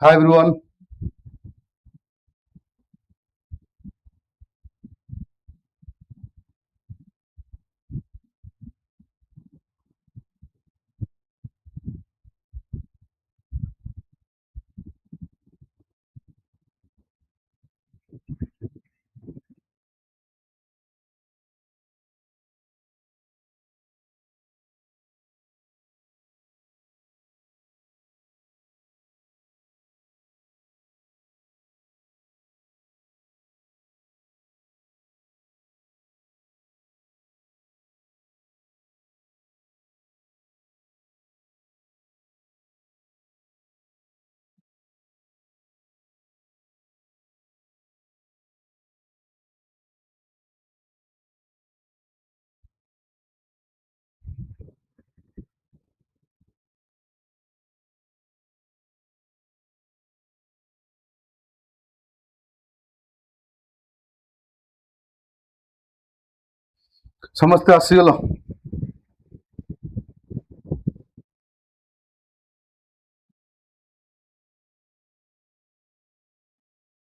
Hi everyone. ସମସ୍ତେ ଆସିଗଲ।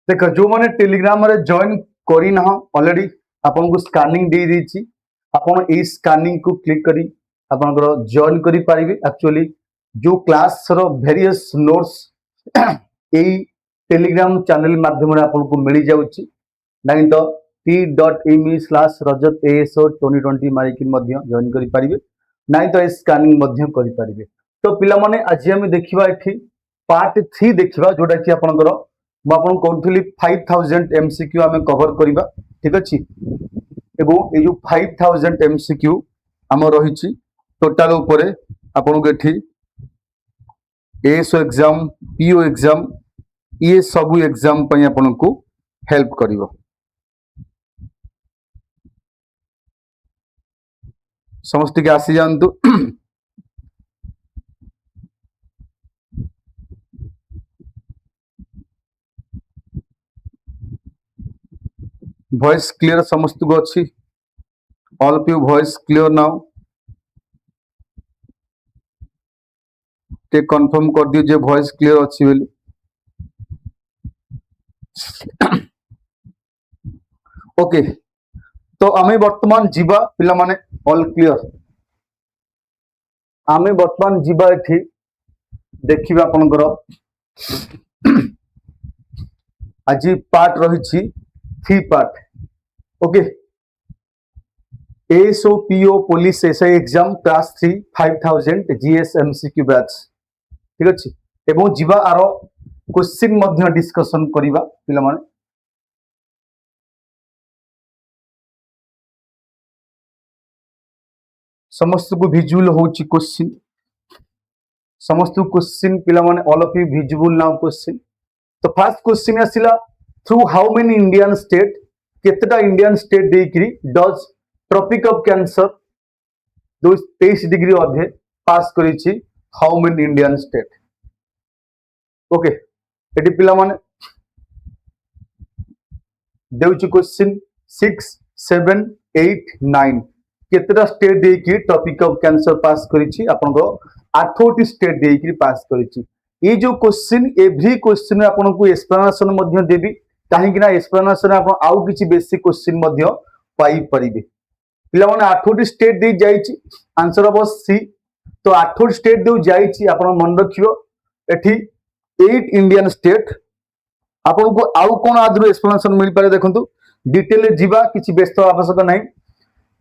देख जो मैंने टेलीग्राम रे जॉइन करी ना ऑलरेडी आपन को स्कैनिंग दे देछि आपन ए स्कैनिंग को क्लिक करी आपन जॉइन करी पारिबे। एक्चुअली जो क्लास रो वेरियस नोट्स ए टेलीग्राम चैनल माध्यम रे आपन को मिली जाउछि नहीं तो t.me/rajat2020 मारिक मध्य जॉइन करी पारिबे नहीं तो स्कैनिंग मध्य करी पारिबे। तो पिला माने आज हम देखिबा एठी पार्ट 3 देखिबा जोटा कि आपनकर मैं आपन कहथली 5000 MCQ आमे कवर करिबा। ठीक अछि एगो ए जो 5000 MCQ हम रहिछि टोटल ऊपर आपन को एठी एसओ एग्जाम पीओ एग्जाम ये सब एग्जाम पई आपन को हेल्प करिवो। समस्त के आसी जानतु वॉइस क्लियर समस्त को अच्छी all of you voice clear now टे कंफर्म कर दियो जे वॉइस क्लियर अच्छी बोली। ओके तो आमे वर्तमान जीवा पिला माने ऑल क्लियर आमे वर्तमान जीवा एठी देखिबा आपनकर आज पार्ट रही 3 part. Okay SO PO police SI exam class 3 5000 GS MCQ batch. ठीक अछि एवं जीवा आरो क्वेश्चन मध्य डिस्कशन करिबा पिला माने। समस्त को विजुअल होची क्वेश्चन समस्त क्वेश्चन पिला माने all of you visual now question. तो फर्स्ट क्वेश्चन आसिला through how many Indian state केतटा इंडियन स्टेट देकरी does tropic of Cancer 23 degree अधे पास करिछि how many Indian state. Okay एटी पिला माने देउछि क्वेश्चन 6 7 8 9 केतटा स्टेट देकरी ट्रॉपिक ऑफ कैंसर पास करिछि आपन को 8टी स्टेट देकरी पास करिछि। ये जो क्वेश्चन एवरी क्वेश्चन आपन को एक्सप्लेनेशन मध्य देबी कहीं ना एक्सप्लेनेशन आपन आउ किछि बेसिक क्वेश्चन मध्य पाई परिबे। पिला माने 8टी स्टेट दे जाइछि आंसर अब सी। तो 8टी स्टेट दे जाइछि आपन मन रखियो एठी 8 इंडियन स्टेट आपन को आउ कोन आदरो एक्सप्लेनेशन मिल पारे देखंतु डिटेल जीवा किछि व्यस्त आवश्यक नाही।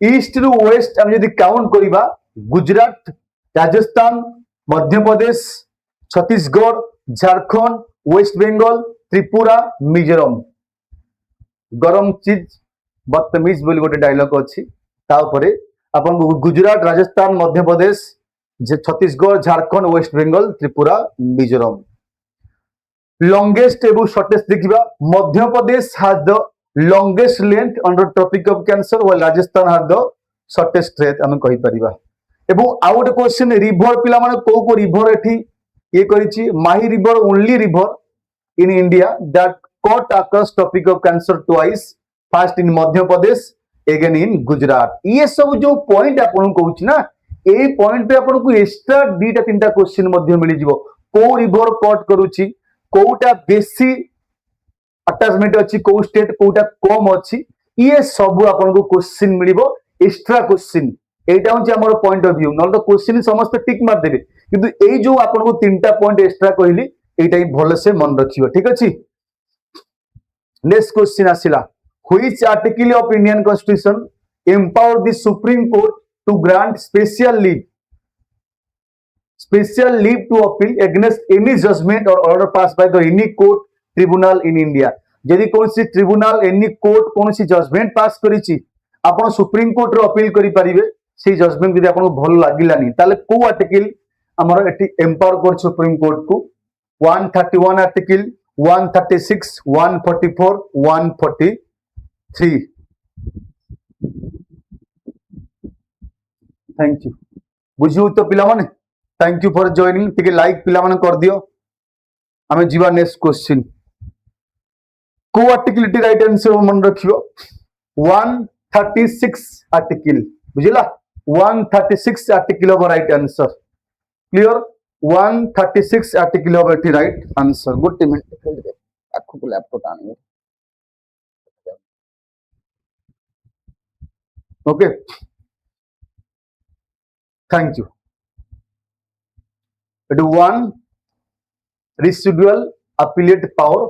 ईस्ट रु वेस्ट हम यदि काउंट करिबा गुजरात राजस्थान मध्य प्रदेश छत्तीसगढ़ झारखंड वेस्ट बेंगल त्रिपुरा मिजोरम गरम चीज बदतमीज बोली गोटे डायलॉग अच्छी तापरे अपन Gujarat Rajasthan Madhya Pradesh Chhattisgarh Jharkhand West Bengal Tripura Mizoram. Longest एवं शॉर्टेस्ट देखिबा Madhya Pradesh has the longest length under tropic of Cancer while Rajasthan has the shortest length हम कहि परिबा। एवं आउ गोटे क्वेश्चन रिवर पिला माने को रिवर एठी ये करिछि Mahi river only river in India that cut across tropic of Cancer twice first in Madhya Pradesh again in Gujarat. ये सब जो पॉइंट आपन कहउछि ना ए पॉइंट पे आपन को एक्स्ट्रा 2-3 क्वेश्चन मध्य मिली जिवो को रिवर कट करूछि कोटा बेसी अटैचमेंट अच्छी को स्टेट कोटा कम अच्छी ये सब आपको क्वेश्चन मिलिबो एक्स्ट्रा क्वेश्चन एटा होची हमर पॉइंट ऑफ व्यू नल तो क्वेश्चन समस्त टिक मार देबे किंतु एई जो आपको तीनटा पॉइंट एक्स्ट्रा कहली एटा ही भले से मन रखियो ठीक अछि नेक्स्ट क्वेश्चन आसिला which article of Indian Constitution empower the Supreme Court to grant special leave to appeal against any judgment or order passed by the any court tribunal in India यदि कौन सी ट्रिब्यूनल एनी कोर्ट कौन सी judgement पास करिछि आपण supreme court रो appeal करि परिबे से judgement यदि आपण भल लागिलानी ताले को आर्टिकल हमर एटी एम्पावर कर सुप्रीम कोर्ट को 131 आर्टिकल 136 144 143 थैंक यू बुझियो तो पिला माने थैंक यू फॉर जॉइनिंग टिके लाइक पिला माने कर दियो हमें जीवा नेक्स्ट क्वेश्चन को आर्टिकल राइट आंसर मन रखियो 136 आर्टिकल बुझिला 136 article of right answer clear 136 article of एटी राइट आंसर गुड मिनट आखु को लैपटॉप आने okay thank you it one residual appellate power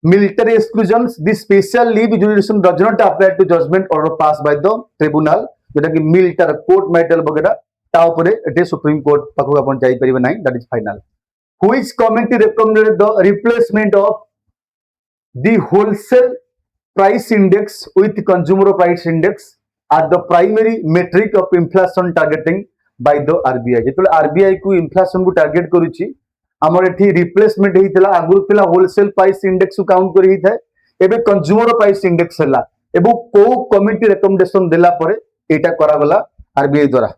military exclusions this special leave jurisdiction does not apply to judgment order passed by the tribunal जेटा कि military court marital वगैरह ता ऊपर एटे supreme court पाखु अपन जाई परिबे नाही that is final which committee recommended the replacement of the wholesale price index with consumer price index as the primary metric of inflation targeting by the RBI जेतले RBI को inflation को target करूची हमर एठी replacement हेतिला आगुर पिला wholesale price index को count करी हिथाय एबे consumer price index हला एबो को कमिटी रिकमेंडेशन देला परे एटा करा गला RBI द्वारा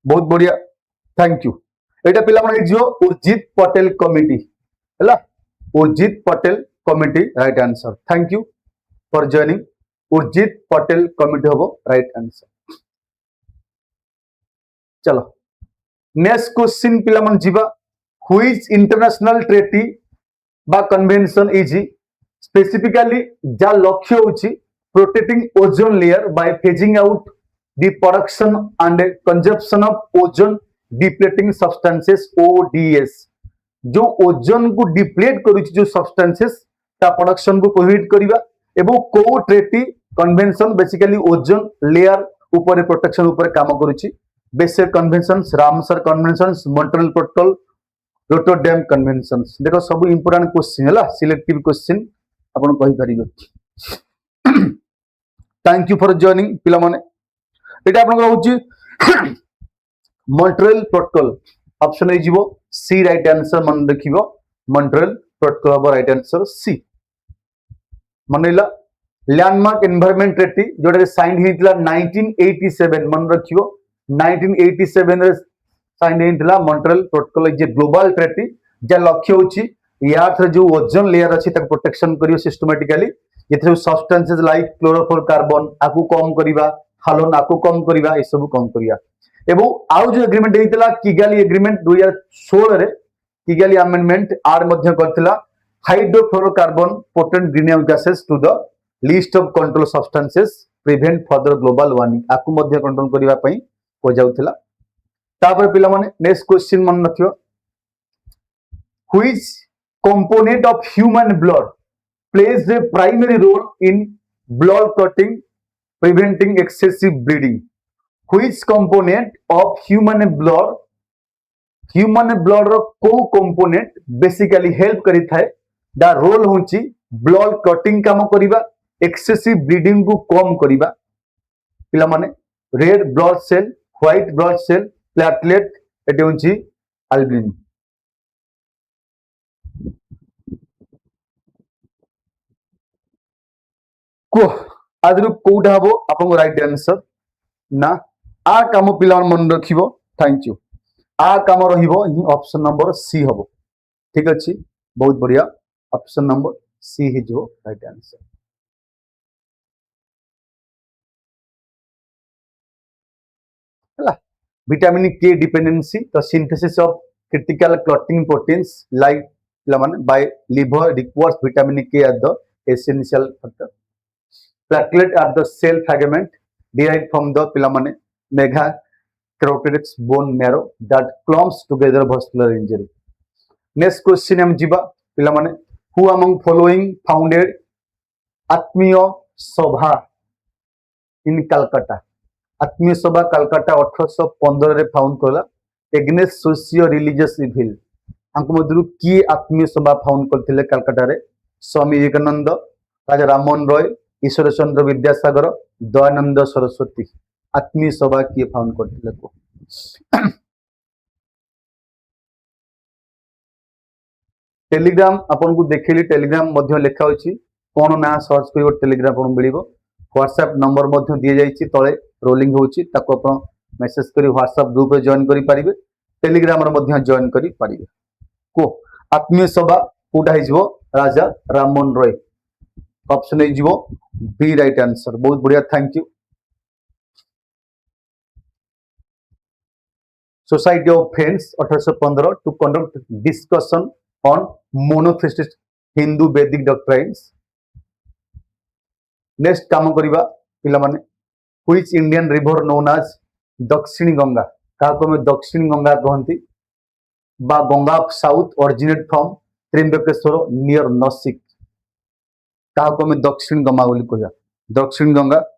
बहुत बढ़िया थैंक यू एटा पिला माने जो उर्जित पटेल कमिटी हला Urjit Patel committee right answer thank you for joining Urjit Patel committee हबो राइट आंसर चलो नेक्स्ट क्वेश्चन पिला मन जीवा व्हिच इंटरनेशनल ट्रेटी बा कन्वेंशन इज स्पेसिफिकली जा लक्ष्य होची protecting ozone layer by phasing out the production and consumption of ozone depleting substances ODS जो ओजोन को डिप्लेट करूची जो सब्सटेंसेस ता प्रोडक्शन को प्रोहिबिट करिवा एबो को treaty convention basically ozone layer ऊपर प्रोटेक्शन ऊपर काम करूची basic conventions Ramsar conventions Montreal protocol Rotterdam conventions देखो सब इंपोर्टेंट क्वेश्चन हला सिलेक्टिव क्वेश्चन आपण कहि परिबे थैंक यू फॉर जॉइनिंग पिला माने एटा आपण होची मॉन्ट्रियल प्रोटोकॉल ऑप्शन ए जीवो सी राइट आंसर मन देखिबो Montreal Protocol right answer C मनैला लैंडमार्क एनवायरनमेंट ट्रीटी जोडे साइन हेतिला 1987 मन रखियो 1987 रे साइन हेतिला मॉन्ट्रियल प्रोटोकॉल जे ग्लोबल ट्रीटी जे लक्ष्य होची यार जो ओजोन लेयर अछि तक प्रोटेक्शन करियो सिस्टमैटिकली जेथे सब्सटेंसेस लाइक क्लोरोफ्लोरोकार्बन आकु कम करिवा हालोन आकु कम करिवा ए सब कम करिया एबो आउ जो एग्रीमेंट हेतिला किगाली एग्रीमेंट 2016 रे किगाली अमेंडमेंट आर मध्य करथिला hydrofluorocarbon potent greenhouse gases to the list of control substances prevent further global warming आकु मध्य कंट्रोल करिवा पई हो जाउथिला तापर पिला माने नेक्स्ट क्वेश्चन मन रखियो which component of human blood plays the primary role in blood clotting preventing excessive bleeding which component of human blood रो को कंपोनेंट बेसिकली हेल्प करि थाए द रोल होची ब्लड क्लॉटिंग काम करिवा एक्सेसिव ब्लीडिंग को कम करिवा पिला माने red blood cell white blood cell platelet एटे होची अल्बिन को आदरु कोडा हबो आपन राइट आंसर ना आ काम पिला मन रखिबो थैंक यू आ काम रहिबो ऑप्शन नंबर सी हबो ठीक अछि बहुत बढ़िया ऑप्शन नंबर सी ही जो राइट आंसर हला विटामिन के dependency the synthesis of critical clotting proteins like by liver requires vitamin K as the essential factor. Platelet are the cell fragment derived from the mega carotid bone marrow that clumps together vascular injury. Next question am jiba pilamane, who among following founded Atmiya Sabha in Calcutta? Atmiya Sabha Calcutta 1815 रे found कला against socio religious evil आंको मधुरु की आत्मीय सभा found करथिले कलकत्ता रे स्वामी विवेकानंद, राजा राममोहन रॉय, ईश्वर चंद्र विद्यासागर, दयानंद सरस्वती. आत्मीय सभा की फाउंड करथिले को टेलीग्राम आपन को देखिली टेलीग्राम मध्य लेखा होची कोन ना सर्च करियो टेलीग्राम आपन मिलिबो. व्हाट्सएप नंबर मध्य दिए जाइछि तळे रोलिंग होची ताको आपन मेसेज करी व्हाट्सएप ग्रुप रे जॉइन करि पारिबे. टेलीग्राम रे मध्य जॉइन करि पारिबे को आत्मीय सभा कोटा हिजबो राजा राममोहन रॉय. ऑप्शन हिजबो बी राइट आंसर. बहुत बढ़िया, thank you. Society of friends 1815 to conduct discussion on monotheistic Hindu Vedic doctrines. Next काम करिबा पिला माने which Indian river known as दक्षिणी गंगा काको में दक्षिणी गंगा कहंती बा Ganga south originate from Trimbakeshwar near Nashik काको में दक्षिण गंगा बोली कहया. दक्षिण गंगा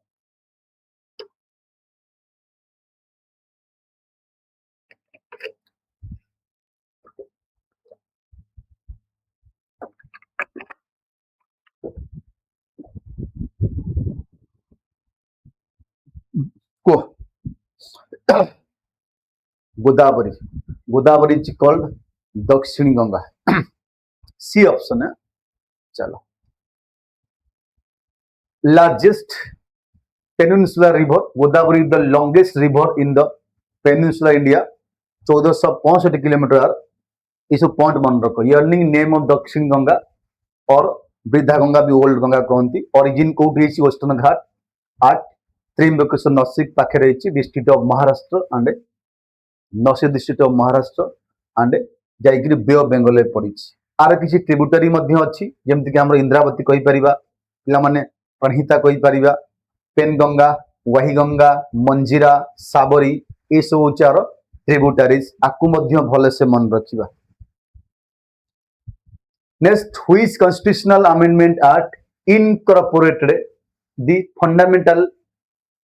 को गोदावरी. गोदावरी इज कॉल्ड दक्षिणी गंगा. सी ऑप्शन है. चलो largest peninsular river Godavari is the longest river in the peninsula India 1465 kilometre. इस पॉइंट मन रखो. यर्निंग नेम ऑफ दक्षिण गंगा और वृद्धा गंगा भी ओल्ड गंगा कहती. ओरिजिन कोठी है वेस्टर्न घाट आट त्रिंबकेश्वर नासिक पाखे रही district of Maharashtra and Nashik district of Maharashtra and जाइकरी बे ऑफ बेंगल पड़ी. आर किसी ट्रिब्यूटरी मध्य अच्छी जमती कि हमर इंद्रावती कहि परिबा पिला माने प्रणहिता कहि परिबा पेनगंगा वाहीगंगा मंजीरा साबरी ए सब उचार ट्रिब्यूटरीज आकु मध्य भले से मन रखिबा. Next which constitutional amendment act incorporated the fundamental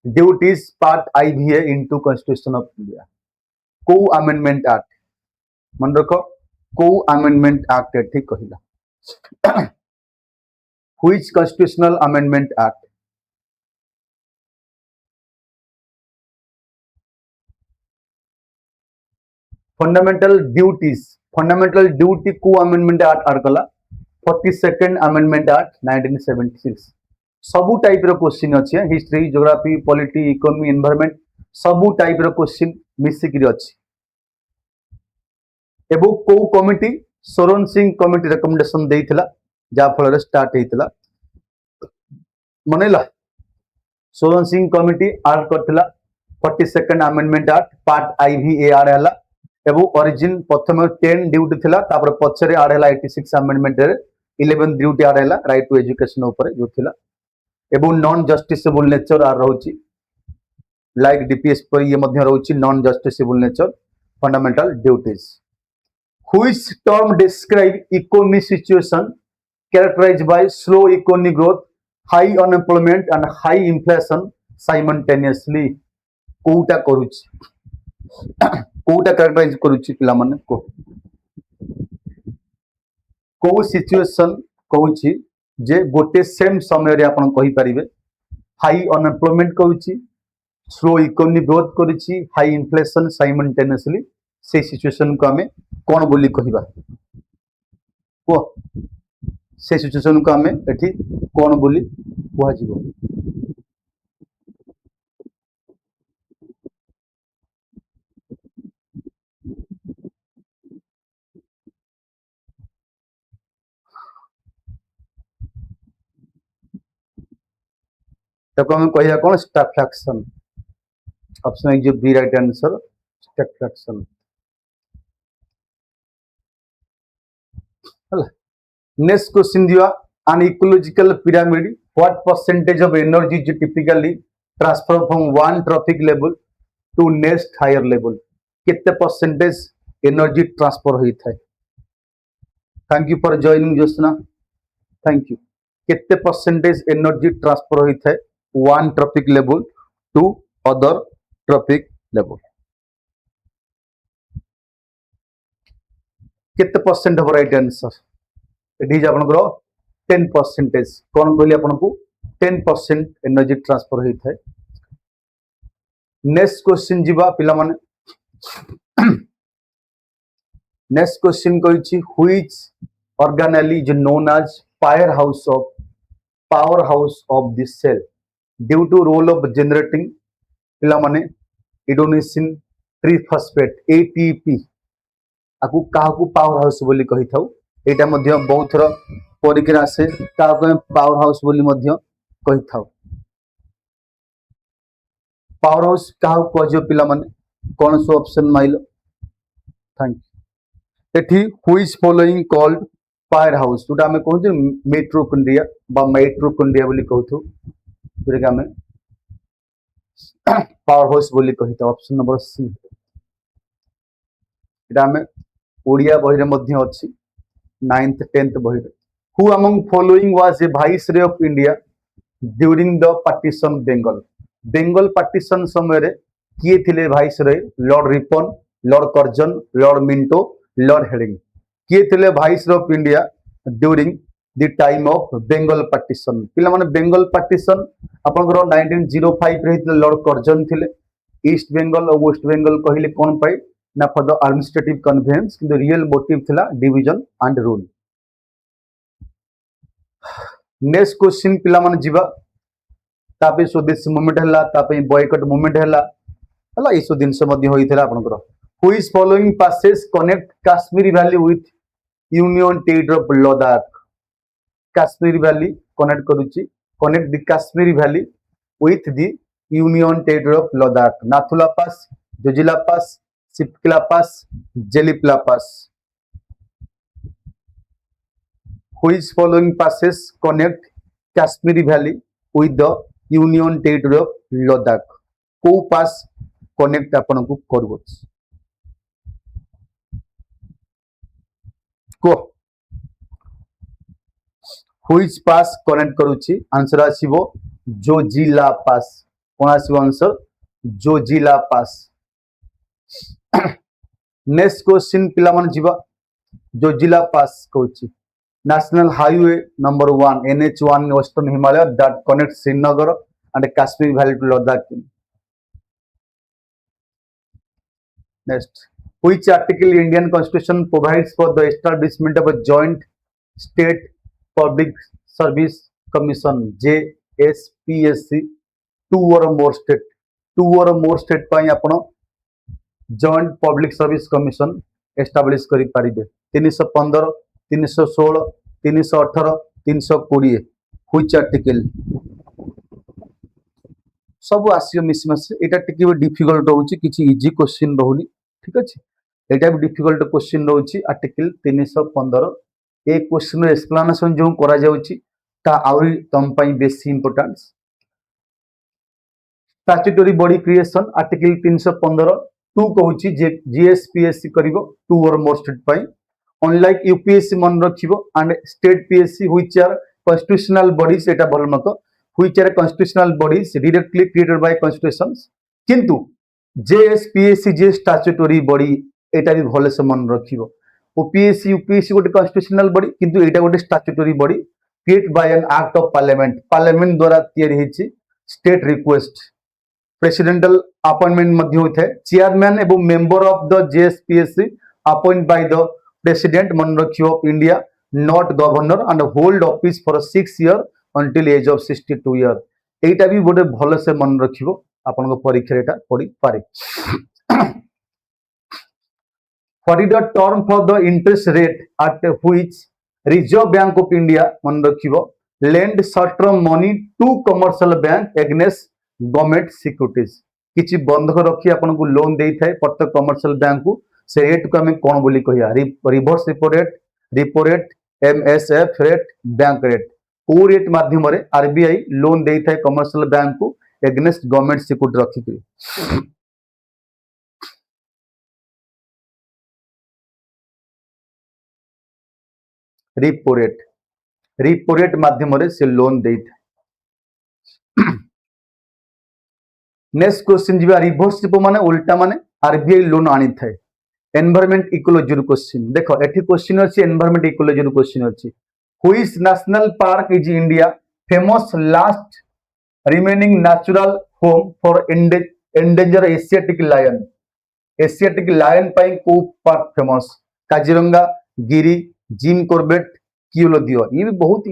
duties part IVA into constitution of India. को अमेंडमेंट एक्ट मन रखो को अमेंडमेंट एक्ट है ठीक कहिला. Which constitutional amendment act fundamental duty को अमेंडमेंट एक्ट आर्कला 42nd अमेंडमेंट एक्ट 1976. सबू टाइप रो क्वेश्चन अछि. History geography polity economy environment सबू टाइप रो क्वेश्चन मिसिक अछि. एबो को committee Swaran Singh committee recommendation देइथिला जा फल स्टार्ट हेतिला मनेला. सोरन सिंह कमिटी आर करथिला 42nd amendment act part IVA आर हला. एबो ओरिजिन प्रथम 10 ड्यूटी थिला तापर पछरे आर हला 86 अमेंडमेंट रे 11 ड्यूटी आर हला राइट टू एजुकेशन ऊपर जो थिला. एबो नॉन जस्टिसेबल नेचर आर रहउची लाइक DPS पर ये मध्य रहउची non justiciable nature fundamental duties. Which term describe economic situation characterized by slow economic growth, high unemployment and high inflation simultaneously? कोटा करूची कोटा characterize करूची पिला माने को सिचुएशन कहूची जे गोटे सेम समय रे आपण कहि परिबे हाई अनएम्प्लॉयमेंट कहूची स्लो इकोनॉमिक ग्रोथ करूची हाई इन्फ्लेशन साइमल्टेनियसली से सिचुएशन को हमें कौन बोली कहिबा को से सिचुएशन को हमें एठी कौन बोली कुहा जीवो. तको हमें कहिया कौन stagflation. Option is B right answer stagflation. हला नेक्स्ट क्वेश्चन दिया an ecological pyramid what percentage of energy is typically transfer from one trophic level to next higher level कितने परसेंटेज एनर्जी ट्रांसफर होता है thank you for joining Josna thank you कितने percentage energy transfer होता है one trophic level to other trophic level कितने percent हम right answer it is आपनकर 10% कौन कहली आपको 10% एनर्जी ट्रांसफर होता है नेक्स्ट क्वेश्चन जीवा पिला माने नेक्स्ट क्वेश्चन कहिछि which organelle is known as powerhouse of this cell due to role of generating पिला माने एडेनोसिन ट्रिफॉस्फेट ATP आकु काहकु पावर हाउस बोली कहि थाउ एटा मध्य बहुत थर परीक्षा आसे काहकु पावर हाउस बोली मध्य कहि थाउ पावर हाउस काहकु कहजो पिला माने कोन सो ऑप्शन माइलो थैंक यू एठी which following called power house जोटा हमें कहू मेट्रोकॉन्ड्रिया बा माइटोकॉन्ड्रिया बोली कहथु जोटा हमें पावर हाउस बोली कहि थाउ ऑप्शन नंबर सी एटा हमें ओडिया बही रे मध्य अछि 9th 10th बही रे who among following was a viceroy of India during the partition Bengal partition समय रे किए थिले viceroy Lord Ripon Lord Curzon Lord Minto Lord heading किए थिले viceroy of India during the time of Bengal partition पिला माने बेंगल पार्टीशन आपनकर 1905 रे हितले लॉर्ड कर्जन थिले ईस्ट बेंगल और वेस्ट बेंगल कहिले कोन पाई ना फॉर द एडमिनिस्ट्रेटिव कन्वेंस किंतु रियल मोटिव थिला division and rule next question पिला माने जीवा तापे स्वदेशी मूवमेंट हला तापे बॉयकॉट मूवमेंट हला इस दिन से मध्य होइथिला आपनकर who is following passes connect Kashmir valley with union territory of Ladakh Kashmir valley connect the Kashmir valley with the union territory of Ladakh Nathula pass Zojila pass Shipkila pass Jelepla pass which following passes connect Kashmir Valley with the Union Territory of Ladakh को पास connect आपन को करबो को which pass connect करूची answer आसीबो Zojila pass कोन आसीबो answer Zojila pass next question पिला मन जीवा जोजिला पास कहूची national highway number 1 NH1 in Western Himalaya that connects Srinagar and Kashmir Valley to Ladakh. Next, which article in Indian Constitution provides for the establishment of a joint state public service commission JSPSC two or more state पाई आपण joint public service commission establish करि पारिबे 315 316 318 320 which article सब आसियो मिसमस एटा टिके भी difficult होउची किछि easy question रहउनी ठीक अछि एटा भी डिफिकल्ट क्वेश्चन रहउची आर्टिकल 315 ए क्वेश्चन एक्सप्लेनेशन जो करा जाउची ता आउरी तम पई बेसी important statutory body creation article 315 two कहूची जीएसपीएससी करिवो टू और मोर स्टेट पाई अनलाइक यूपीएससी मन रखिवो and state PSC which are constitutional bodies एटा भल मत which are constitutional bodies directly created by constitutions किंतु जेएसपीएससी जे स्टैट्यूटरी बॉडी एटा भी भले से मन रखिवो ओपीएससी यूपीएससी गोटे कॉन्स्टिट्यूशनल बॉडी किंतु एटा गोटे statutory body created by an act of parliament द्वारा तैयारी हेछि स्टेट रिक्वेस्ट प्रेसिडेंटल अपॉइंटमेंट मध्य होता है चेयरमैन एवं member of the JSPSC appoint by the president मन रखियो of India not governor and hold office for 6 years until age of 62 years एटा भी गोटे भल से मन रखियो आपन को परीक्षा एटा पड़ी पारे what is the term for the interest rate at which reserve bank of India मन रखियो lend short term money to commercial bank against government securities किछि बंधक रखी आपन को लोन देई थाए प्रत्येक कमर्शियल बैंक को से रेट को हमें कोन बोली कहिया reverse repo rate MSF rate bank rate को रेट माध्यम रे आरबीआई लोन देई थाए कमर्शियल बैंक को एग्नेस्ट गवर्नमेंट सिक्योरिटी रखी रिपो रेट माध्यम रे से लोन देई थाए। नेक्स्ट क्वेश्चन जीवा रिवर्स रिपो माने उल्टा माने आरबीआई लोन आनी थाए एनवायरमेंट इकोलॉजी रो क्वेश्चन देखो एठी क्वेश्चन अछि एनवायरमेंट इकोलॉजी रो क्वेश्चन अछि which national park is India famous last remaining natural home for endanger Asiatic lion पाई को park famous Kaziranga Gir Jim Corbett Keoladeo ये भी बहुत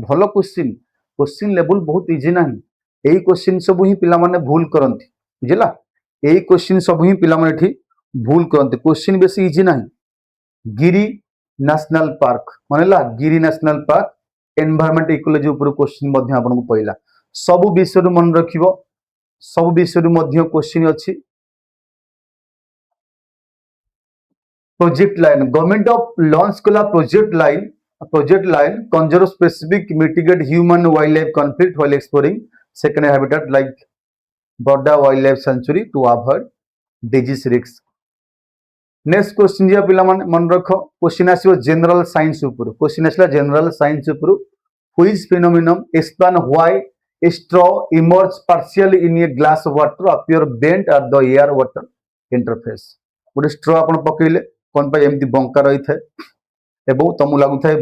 भलो क्वेश्चन क्वेश्चन लेवल बहुत इजी नाही एही क्वेश्चन सब ही पिला माने भूल करंती बुझला एही क्वेश्चन सब ही पिला माने ठी भूल करंती क्वेश्चन बेसी इजी नाही गिरी नेशनल पार्क मानेला गिरी नेशनल पार्क एनवायरमेंट इकोलॉजी ऊपर क्वेश्चन मध्ये आपन को पहिला सब विषय मन रखिबो सब विषय मध्ये क्वेश्चन अछि project lion government of launch कला project lion conserve specific mitigate human wildlife conflict while exploring second habitat like border wildlife sanctuary to avoid disease risk next question जिया पिला मन रख क्वेश्चन आसीबो general science ऊपर question आसला general science ऊपर which phenomenon explain why a straw emerge partially in a glass of water appear bent at the air water interface गोटे straw आपण पकेले कोन पय एमती बंका रही थाए एबो तमु लागु थाए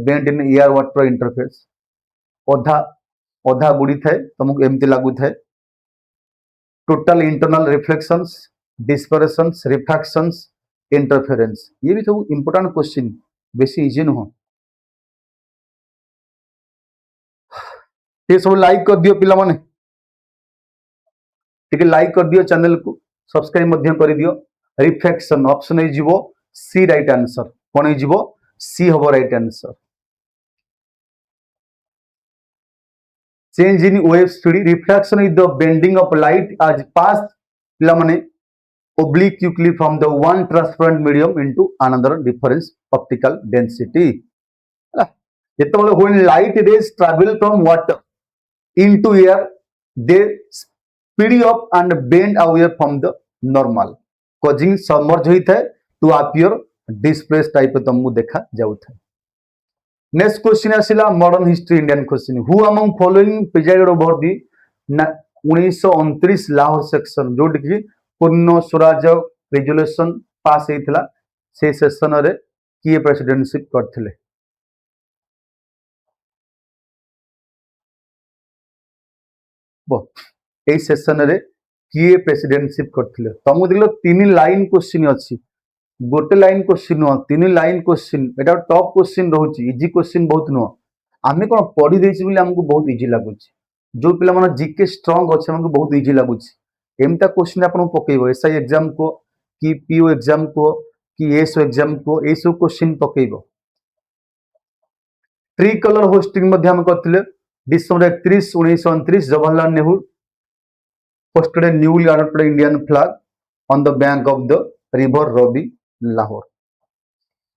bent in air water interface ओधा बुडी थाए तमु एमती लागु थाए total internal reflections dispersions refractions interference ये भी सब इंपोर्टेंट क्वेश्चन बेसी इजी न हो ये सब लाइक कर दियो पिला माने ठीक है लाइक कर दियो चैनल को सब्सक्राइब मध्य कर दियो रिफ्लेक्शन ऑप्शन है जीवो सी राइट आंसर कोन है जीवो सी होबो right answer change in wave speed reflection is the bending of light as pass पिला माने obliquely from the one transparent medium into another difference optical density जेतबले when light rays travel from water into air they speed up and bend away from the normal causing submerge होई थाए to appear displaced type तमु देखा जाउ थाए next question आसिला modern history Indian question who among following presided over the 1929 Lahore session जोट कि Purna Swaraj resolution pass हेतिला से session रे किए प्रेसिडेंटशिप करथिले ए सेशन रे किए प्रेसिडेंटशिप करथिले तमु दिलो तीन लाइन क्वेश्चन अछि गोटे लाइन क्वेश्चन नो तीन लाइन क्वेश्चन एटा टॉप क्वेश्चन रहउची इजी क्वेश्चन बहुत नो आमे कोन पढी देछि बिले हमको बहुत इजी लागुची जो पिला मन जीके स्ट्रांग अछि हमको बहुत इजी लागुची एमता क्वेश्चन आपण पकेइबो एसआई एग्जाम को कि पीओ एग्जाम को कि एसओ एग्जाम को ए सब क्वेश्चन पकेइबो ट्री कलर होस्टिंग मध्ये हम करथिले December 31 1929 Jawaharlal Nehru posted a newly adopted Indian flag on the bank of the river Ravi, Lahore.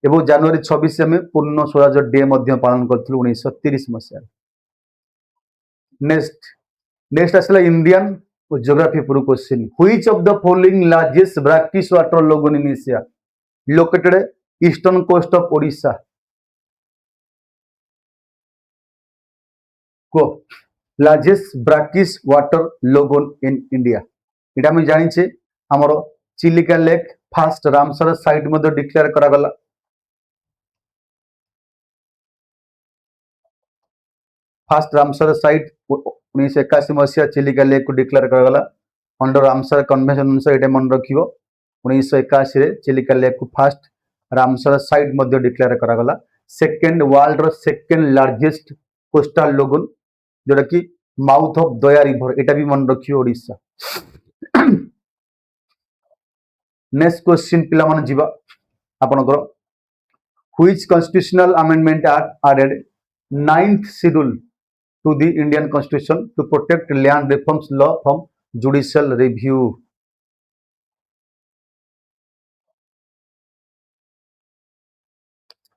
एवं जनवरी 26 में पूर्ण स्वराज डे मध्य पालन करथिलु 1930 मसिया नेक्स्ट आसला इंडियन ज्योग्राफी पर question which of the following largest brackish water lagoon in Asia located eastern coast of Odisha को largest brackish water lagoon in India इटा हम जानि छे हमरो Chilika lake first Ramsar site मध्ये डिक्लेयर करा गला फर्स्ट रामसर साइट 1981 मसिया चिलिका लेक को डिक्लेयर करा गला अंडर रामसर कन्वेंशन अनुसार एटे मन रखियो 1981 रे चिलिका लेक को फर्स्ट रामसर साइट मध्ये डिक्लेयर करा गला सेकंड वर्ल्ड रो सेकंड लार्जेस्ट कोस्टल lagoon जोटा कि माउथ ऑफ दया रिवर एटा भी मन रखियो ओडिशा नेक्स्ट क्वेश्चन पिला मन जीवा आपनकर which constitutional amendment act added 9th schedule to the Indian constitution to protect land reforms law from judicial review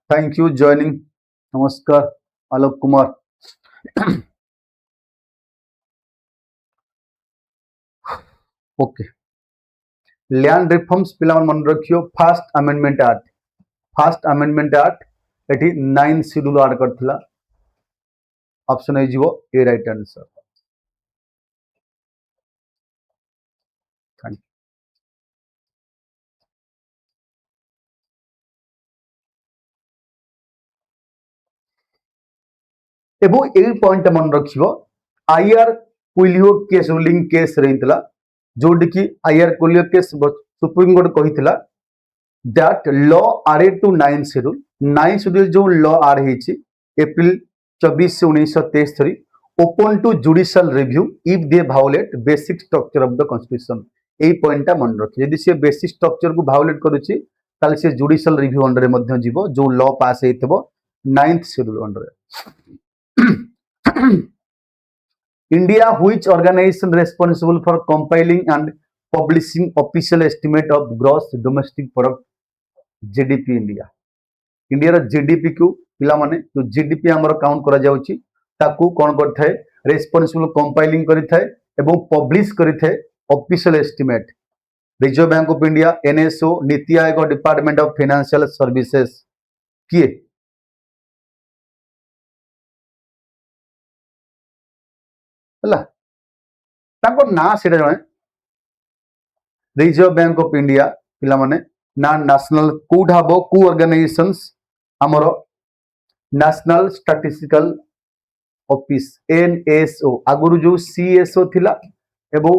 thank you joining. नमस्कार Alok Kumar. Okay, land reforms पिला मन रखियो first amendment act. First amendment act एटी 9 schedule add करथिला। Option A जीवो A right answer. Thank you. एबो ए point मन रखियो IR Coelho case ruling case रहितला, जोड की IR Coelho case supreme Court कहितला that law added to 9 schedule 9 schedule जो law add ହେଇଛି एप्रिल 24 से 1923 open to judicial review if they violate basic structure of the constitution। এই পয়েন্টটা মনে রাখি, যদি সে বেসিক স্ট্রাকচর কু ভায়োলেট করুছি তাহলে সে জুডিশিয়াল রিভিউ अंडर মধ্য জীব, जो ল পাস হেইতবো 9th schedule under. India which organization responsible for compiling and publishing official estimate of gross domestic product GDP India. India रो जीडीपी को पिला माने जो जीडीपी हमर काउंट करा जाउची ताकू कोन करथाय रेस्पोंसिबल कंपाइलिंग करिथाय एवं पब्लिश करिथाय official estimate. Reserve bank of India, NSO, NITI Aayog, department of financial services किए हला ताको ना सेटा जणे रिजर्व बैंक ऑफ इंडिया पिला माने ना नेशनल कोड हबो को ऑर्गेनाइजेशंस हमरो नेशनल स्टैटिस्टिकल ऑफिस एनएसओ आगुरु जो सीएसओ थिला एबो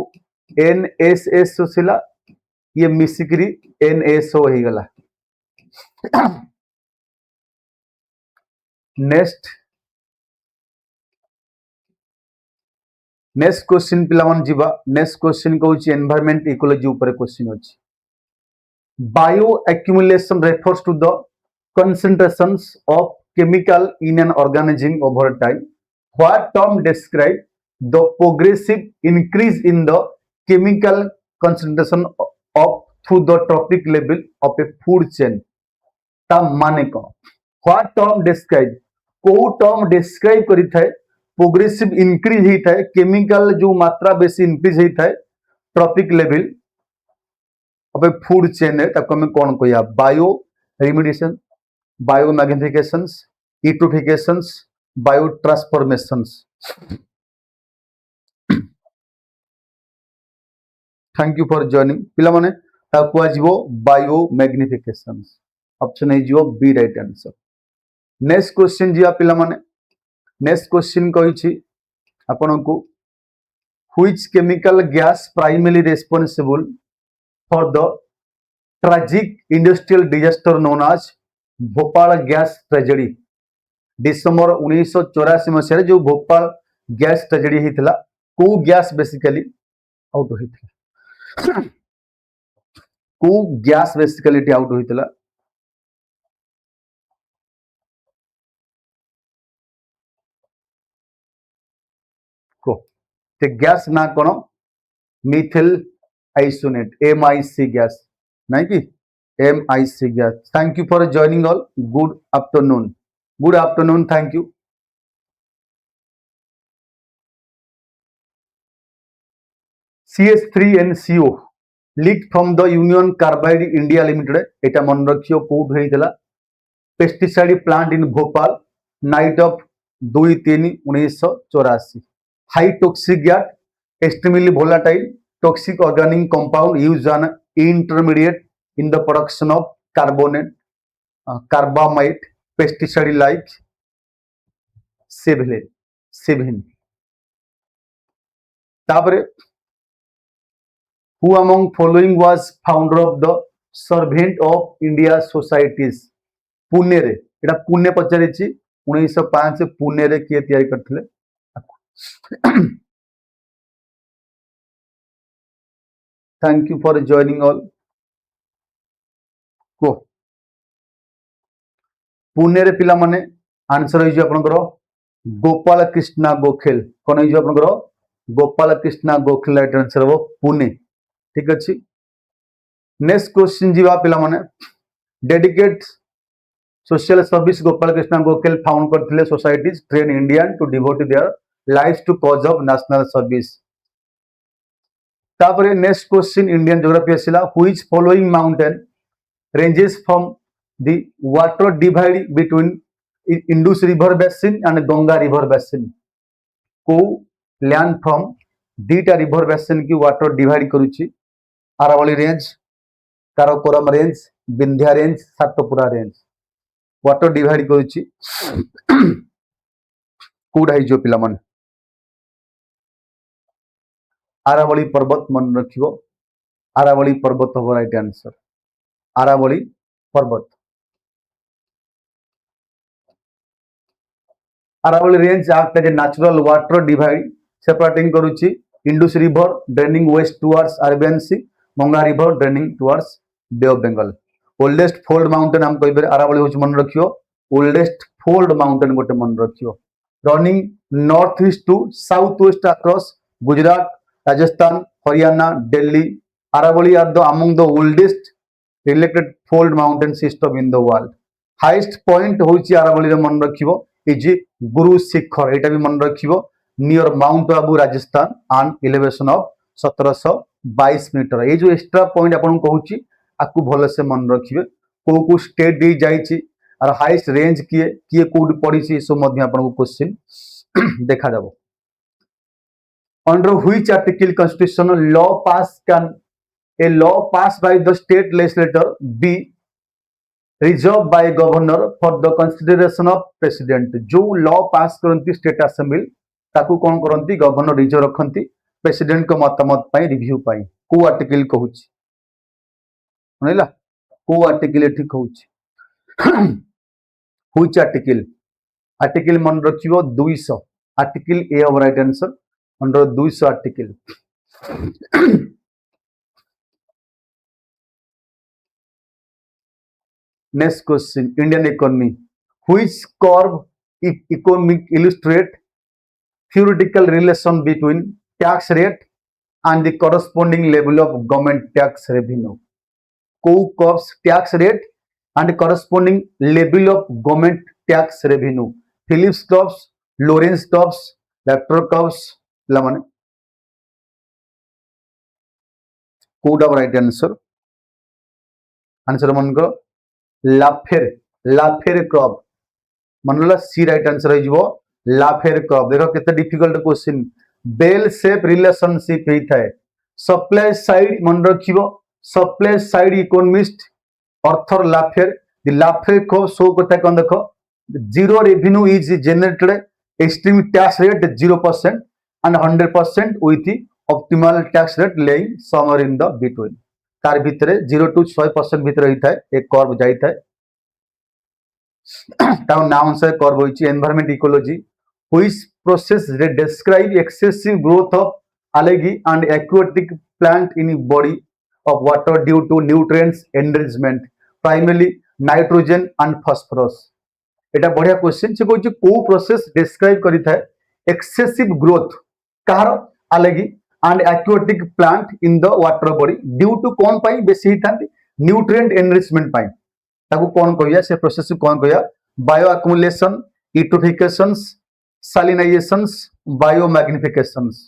एनएसएसओ थिला, ये मिसिकरी एनएसओ हे गला। नेक्स्ट क्वेश्चन पिला मन जीवा। नेक्स्ट क्वेश्चन कहूची एनवायरनमेंट इकोलॉजी ऊपर क्वेश्चन अछि। Bioaccumulation refers to the concentrations of chemical in an organism over time. What term describes the progressive increase in the chemical concentration of through the trophic level of a food chain? ता माने को What term describe को term describe करी थाए progressive increase ही थाए chemical जो मात्रा बेसी increase ही थाए trophic level अब फूड चेन है तब हमें कौन को या bioremediation, biomagnifications, eutrophications, biotransformations. Thank you for joining पिला माने ताको आजीवो बायो मैग्निफिकेशंस। ऑप्शन ए जीवो B right answer. Next question जिया पिला माने नेक्स्ट क्वेश्चन कहि छी आपन को which chemical gas primary responsible for the tragic industrial disaster known as Bhopal gas tragedy. December 1984 मसीह जो भोपाल गैस ट्रेजेडी हितला को गैस बेसिकली आउट होइतला, को गैस बेसिकली आउट होइतला को ते गैस ना कोन मिथिल आइसोनेट MIC गैस नहीं कि MIC gas. Thank you for joining all. Good afternoon. Good afternoon. Thank you. CH3NCO leak from the Union Carbide India Limited एटा मन रखियो कोड हेइतला pesticide plant in Bhopal night of 2/3/1984। High toxic gas extremely volatile toxic organic compound used as an intermediate in the production of carbonate carbamide pesticide like sevin तापरे who among following was founder of the servant of India societies Pune रे एटा पुणे पचारिछि 1905 पुणे रे किए तयारी करथिले। Thank you for joining all को पुणे रे पिला माने आंसर होई जे आपनकर गोपाल कृष्णा गोखेल कोन होई जे आपनकर गोपाल कृष्णा गोखेल राइट आंसर हो पुणे। ठीक अछि। नेक्स्ट क्वेश्चन जीवा पिला माने dedicate social service Gopal Krishna Gokhale found करथिले societies train Indian to devote their lives to cause of national service. तापर नेक्स्ट क्वेश्चन इंडियन ज्योग्राफी आसिला which following mountain ranges from the water divide between Indus river basin and Ganga river basin को land from दीटा river basin की water divide करूची Aravalli range Karakoram range Vindhya range Satpura range water divide करूची कोड है जो पिला मन अरावली पर्वत मन रखिबो अरावली पर्वत हो राइट आंसर अरावली पर्वत Aravalli range act as a natural water divide separating करूची Indus river draining west towards Arabian sea Ganga river draining towards Bay of Bengal. Oldest fold mountain हम कहबे अरावली होच मन रखियो ओल्डेस्ट फोल्ड माउंटेन गोटे मन रखियो running north east to south west across Gujarat Rajasthan Haryana Delhi Aravalli are the among the oldest related fold mountain system in the world। highest point होची अरावली रे मन रखिबो इज गुरु शिखर एटा भी मन रखिबो near Mount Abu Rajasthan and elevation of 1722 metre. ए जो एक्स्ट्रा पॉइंट आपन कहूची आकु भले से मन रखिबे को स्टेट दे जाईची और हाईएस्ट रेंज किए कोड पड़ी सी सो मध्य आपन को क्वेश्चन देखा जाबो। Under which article constitution law pass can a law passed by the state legislature be reserved by governor for the consideration of president। जो law pass करंती state assembly ताकू कौन करंती governor reserve रखंती president को मतामत पाई review पाई को article कहूची सुनिला को article एठी कहूची which article मन रखिबो 200 article a of right answer under 200 article. Next question, Indian economy. Which curve economic illustrate theoretical relation between tax rate and the corresponding level of government tax revenue? Co curves tax rate and corresponding level of government tax revenue. Phillips curves, Lorentz curves, Vector curves. lamane code of right answer मन को लाफेर curve मनला सी right answer हो लाफेर curve. देखो केते difficult question bell shape relationship हे थाए supply side मन रखिबो supply side economist Arthur Laffer the Laffer curve show करता कोन देखो zero revenue is generated extreme tax rate 0% and 100% with the optimal tax rate laying somewhere in the between तार भितरे 0 to 100% भितर रही था एक कर्व जाई था ताउ नाउन से कर्व होइची environment ecology which process describe excessive growth of algae and aquatic plant in body of water due to nutrients enrichment primarily nitrogen and phosphorus। एटा बढ़िया क्वेश्चन से कोइ को प्रोसेस डिस्क्राइब करी था excessive growth car algae and aquatic plant in the water body due to कौन पाई बेसी हितांती nutrient enrichment पाई ताकू कौन कहया से प्रोसेस को कौन कहया बायो अक्युमुलेशन यूट्रोफिकेशंस सैलिनाइजेशंस बायो मैग्निफिकेशंस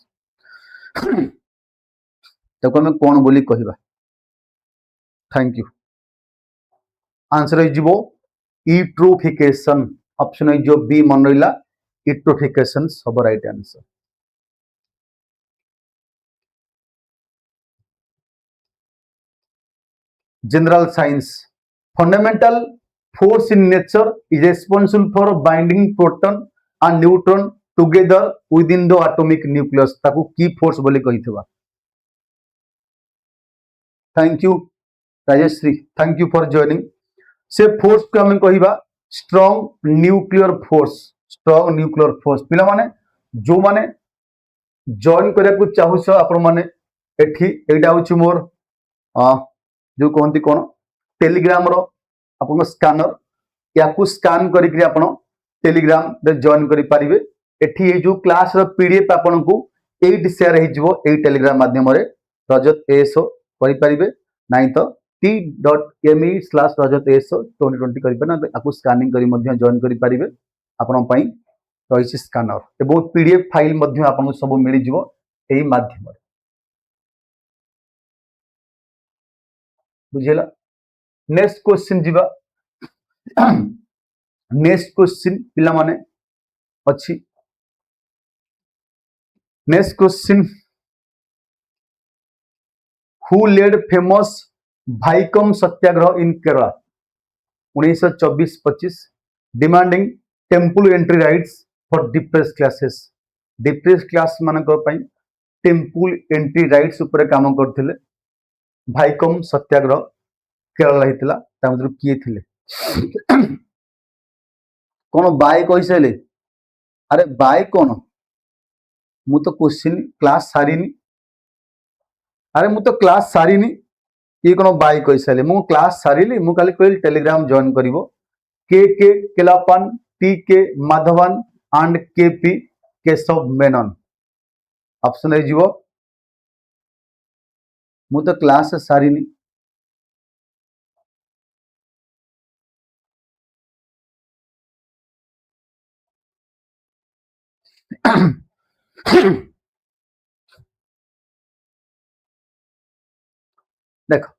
ताकू हम कौन बोली कहबा। थैंक यू आंसर है जीवो यूट्रोफिकेशन ऑप्शन है जो बी मन रहिला यूट्रोफिकेशंस सब right answer. General science fundamental force in nature is responsible for binding proton and neutron together within the atomic nucleus ताकू की फोर्स बोले कहिथबा। Thank you Rajshree thank you for joining. से फोर्स को हम कहिबा स्ट्रांग न्यूक्लियर फोर्स पिला माने जो माने जॉइन करे को चाहू छ आपण माने एठी एटा होची मोर जो कहती कौन टेलीग्राम रो अपन स्कैनर या स्कैन करिकरी आपण टेलीग्राम रे जॉइन करि परिबे एठी ए जो क्लास रो पीडीएफ आपण को 8 शेयर हे जिवो ए टेलीग्राम माध्यम रे रजत एसो करि परिबे नाही तो t.me/rajats2020 करिपना आपको स्कैनिंग करी मध्य जॉइन करि परिबे आपन पई रहिछि स्कैनर एबो पीडीएफ फाइल मध्य आपन सब मिलि जिवो एही माध्यम बुझिला नेक्स्ट क्वेश्चन जिबा नेक्स्ट क्वेश्चन पिला माने अछि next question who led famous Vaikom Satyagraha in Kerala 1924-25 demanding temple entry rights for depressed classes depressed class मानक पई टेम्पल एंट्री राइट्स ऊपर काम करथिले भाइकम सत्याग्रह केरला हितला ता मतलब किए थिले कोन बाय कहिसले अरे बाय कोन मु तो क्वेश्चन क्लास सारिनी अरे मु तो क्लास सारिनी ये कोन बाय कहिसले मु क्लास सारिली मु खाली कोइल टेलीग्राम जॉइन करिवो के केलापन टी के Madhavan and KP Kesava Menon option है जीवो मु तो क्लास सारिनी देखो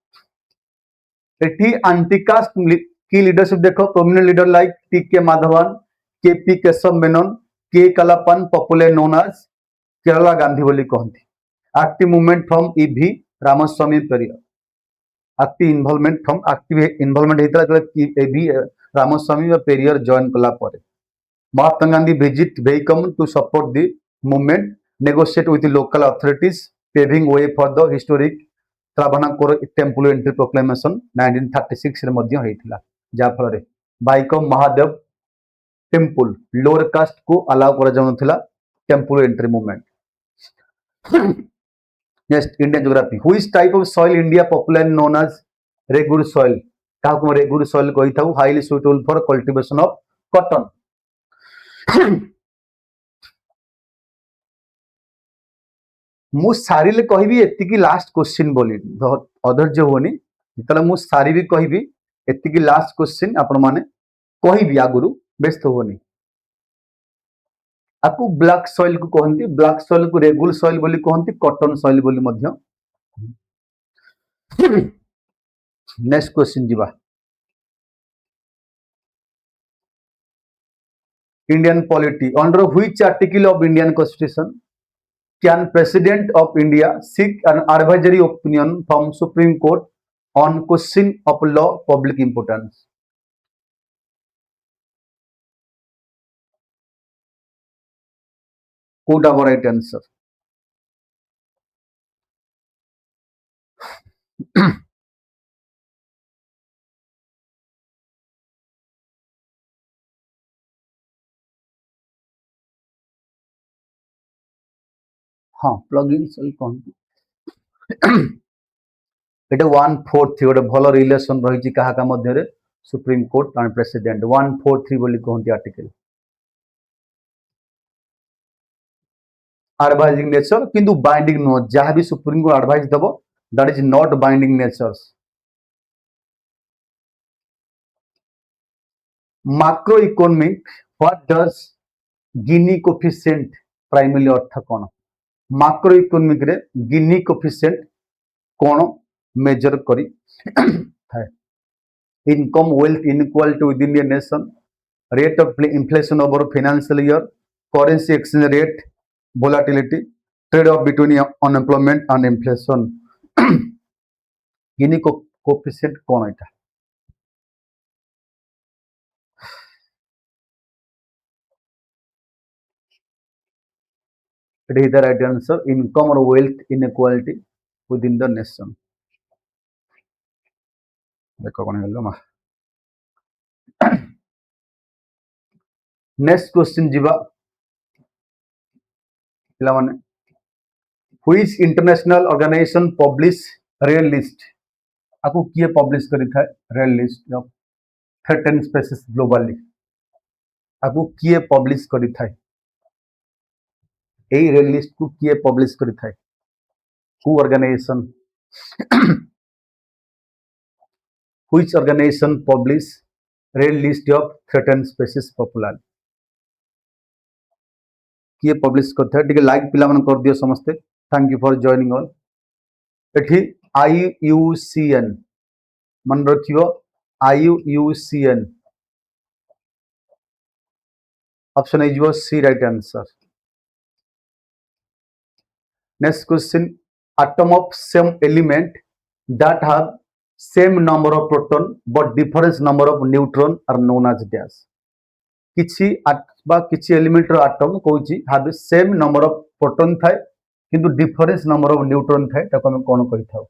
एटी एंटीकास्ट की लीडरशिप देखो प्रोमिनेंट लीडर लाइक टी के Madhavan KP Kesava Menon K Kelappan popular known as Kerala Gandhi बोली कहती active movement from E V Ramaswamy period active involvement हेतला जले ईवी रामस्वामी पीरियड जॉइन कला परे Mahatma Gandhi visit welcome to support the movement negotiate with local authorities paving way for the historic Travancore temple entry proclamation 1936 रे मध्य हेतिला जा फल रे Vaikom Mahadev temple lower caste को अलाउ कर जाउनथिला temple entry movement next Indian geography which type of soil India popular known as regur soil काको रेगुर सॉइल कहि थाउ highly suitable for cultivation of cotton मु सारिले कहबी एतिकी लास्ट क्वेश्चन बोली अधैर्य होनी जतले मु सारी भी कहबी एतिकी लास्ट क्वेश्चन आपण माने कहबी आगुरु व्यस्त होनी आपको ब्लैक सॉइल को कहंती ब्लैक सॉइल को रेगुलर सॉइल बोली कहंती कॉटन सॉइल बोली मध्य नेक्स्ट क्वेश्चन जीवा Indian polity under which article of Indian constitution can President of India seek an advisory opinion from Supreme Court on question of law public importance? Could have right answer. हाँ plugins कौन एटा 143 गोटे भल relation रही क्या मध्य Supreme Court and president 143 बोली कहती आर्टिकल एडवाइजिंग नेचर किंतु बाइंडिंग नुह जहाँ भी सुप्रीम कोर्ट एडवाइस दब that is not binding nature macro economic what does Gini coefficient primary अर्थ कौन मैक्रो इकोनॉमिक रे गिनी कोफिशिएंट कौन मेजर करी income wealth inequality within a nation rate of inflation over financial year currency exchange rate volatility trade off between unemployment and inflation Gini coefficient कौन है it is the right answer income or wealth inequality within the nation देखो कौन है मा next question जीवा पिला माने which international organisation publish rare list आपको किए पब्लिश करी था rare list of threaten species globally आपको किए पब्लिश करी था ए रेयर लिस्ट को किए पब्लिश करी था को organisation Which organization publish red list of threatened species popular? किए पब्लिश करता है टिके लाइक पिला मन कर दियो समस्ते thank you for joining all एठी IUCN मन रखियो IUCN option is your C right answer next question atom of same element that have same number of proton but different number of neutron are known as dash किछि बा किछि element रो atom कहूची have same number of proton थाए किंतु difference number of neutron थाए ताको हम कोन कहि थाउ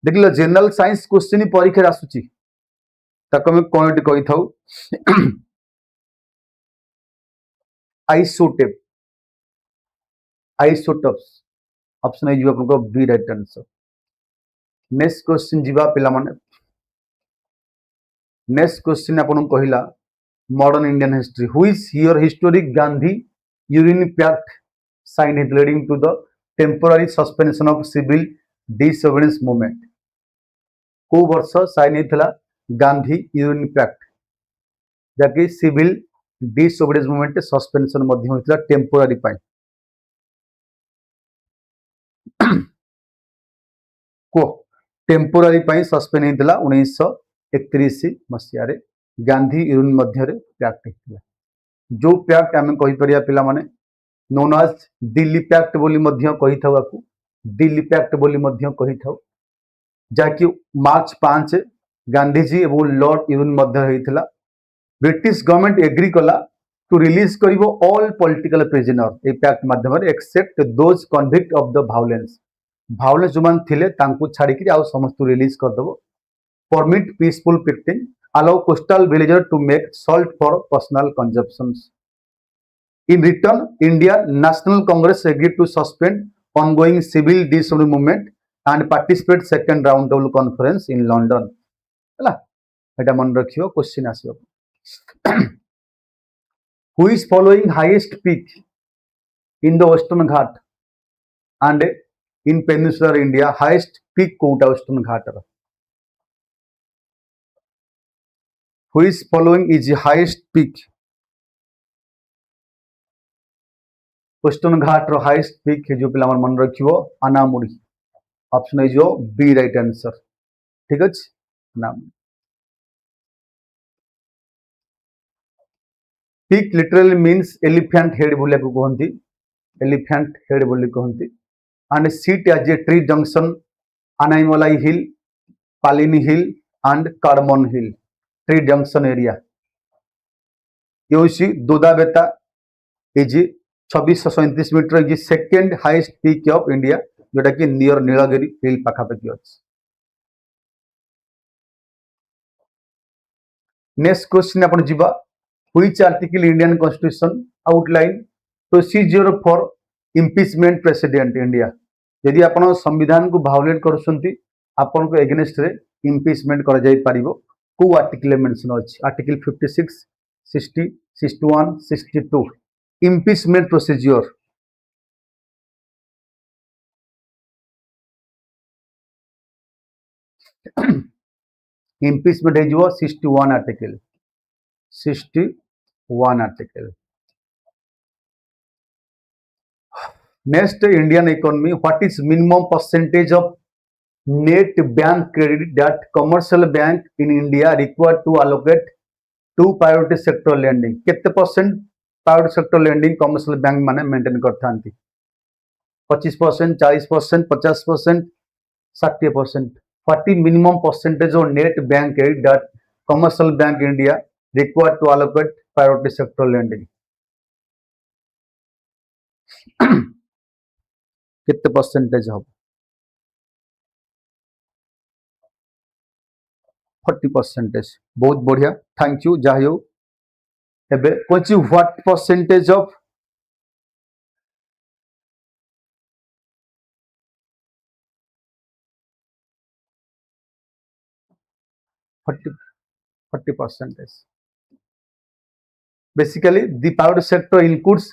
देखिलो जनरल साइंस क्वेश्चन परीक्षा रे आसुची ताको हम कोन कहि थाउ आइसोटेप आइसोटॉप्स ऑप्शन इज आपको B right answer next question जीवा पिला माने नेक्स्ट क्वेश्चन आपन कहिला modern Indian history which year historic Gandhi Irwin pact sign is leading to the temporary suspension of civil disobedience movement को वर्ष साइन हेतला Gandhi Irwin pact जाके सिविल डिसोबीडियंस मूवमेंट सस्पेंशन मध्ये होतला टेम्पोररी पाई को टेम्पोररी पाई सस्पेंड हेतला 1931 मसिया रे गांधी यूरिन मध्य रे पैक्ट हेतला जो पैक्ट आमे कहि परिया पिला माने नोन एज दिल्ली पैक्ट बोली मध्य कहि थाउ दिल्ली पैक्ट बोली मध्य कहि थाउ जाकि मार्च 5 गांधी जी एवं लॉर्ड यूरिन मध्य हेतला ब्रिटिश गवर्नमेंट एग्री कला टू रिलीज करिवो ऑल पॉलिटिकल प्रिजनर ए पैक्ट माध्यम रे except those convict of the violence जो मान थिले तांकु छाडी कि आ समस्त रिलीज कर दबो permit peaceful picketing allow coastal villager to make salt for personal consumptions in return India National Congress agree to suspend ongoing civil disobedience movement and participate second round table conference in London हला एटा मन रखियो question आसियो who is following highest peak in the western ghat and in peninsular India highest peak कोटा western ghat who is following is the highest peak Western Ghat रो highest peak है जो पिला मन रखियो अनामुड़ी ऑप्शन इज जो बी राइट आंसर ठीक अछि Anamudi peak literally means elephant head बोले को कहंती एलिफेंट हेड बोली कहंती and seat as a tri junction Anaimalai hill Palani hill and cardamom hill tri junction area योशी Doddabetta is 2637 metre is second highest peak of India जोटा कि नियर नीलगिरी हिल पाखापाखि अछि नेक्स्ट क्वेश्चन अपन जीवा which article Indian constitution outline procedure for impeachment president India यदि आपण संविधान को violet करछंती आपण को अगेंस्ट रे इम्पीचमेंट कर जाई परिबो को आर्टिकल मेंशन अछि article 56 60 61 62 impeachment procedure impeachment is your 61 article 61 article next Indian economy what is minimum percentage of net bank credit that commercial bank in India required to allocate to priority sector lending कितने percent private sector lending commercial bank माने maintain करता 25% 40% 50% 60% 40 minimum percentage of net bank credit that commercial bank India required to allocate priority sector lending कितने percentage हो 40% बहुत बढ़िया thank you जाहियो एबे कोची what percentage of forty percentage basically the private sector includes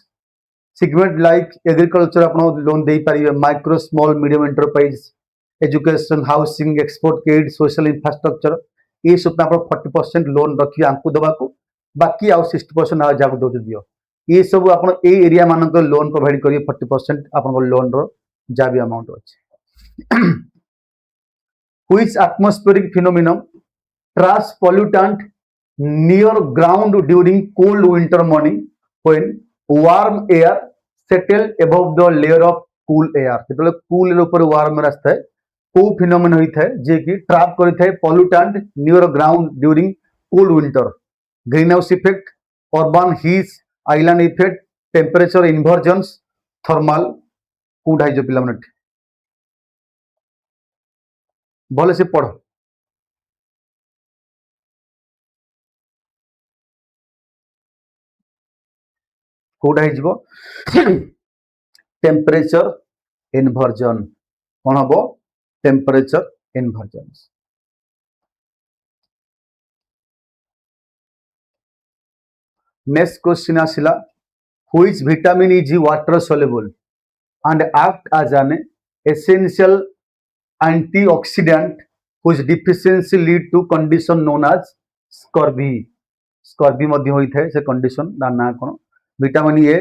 segment like agriculture अपना loan दे पारिबे micro small medium enterprise education housing export credit social infrastructure ये सब आप 40% लोन रखिए आंकु देवाक बाकी आउ 60% आ जाक दो दियो ये सब आप एरिया मानक लोन प्रोवाइड करिए 40% आप लोन रो जा भी अमाउंट अच्छे which atmospheric phenomenon trash pollutant near ground during cold winter morning when warm air settle above the layer of cool air जेतले cool air ऊपर warm air आस्था है को phenomenon होई थाए जे कि trap करि थाए pollutant near ground during cold winter greenhouse effect urban heat island effect temperature inversions thermal code है जो पिला मन भले से पढ़ कोड है टेम्परेचर इनवर्जन कौन हम टेम्परेचर इनवर्जन नेक्स्ट क्वेश्चन आसिला which vitamin is water soluble and act as an essential antioxidant which deficiency lead to condition known as scurvy scurvy मध्ये होई थाए से कंडीशन दा ना कोन vitamin A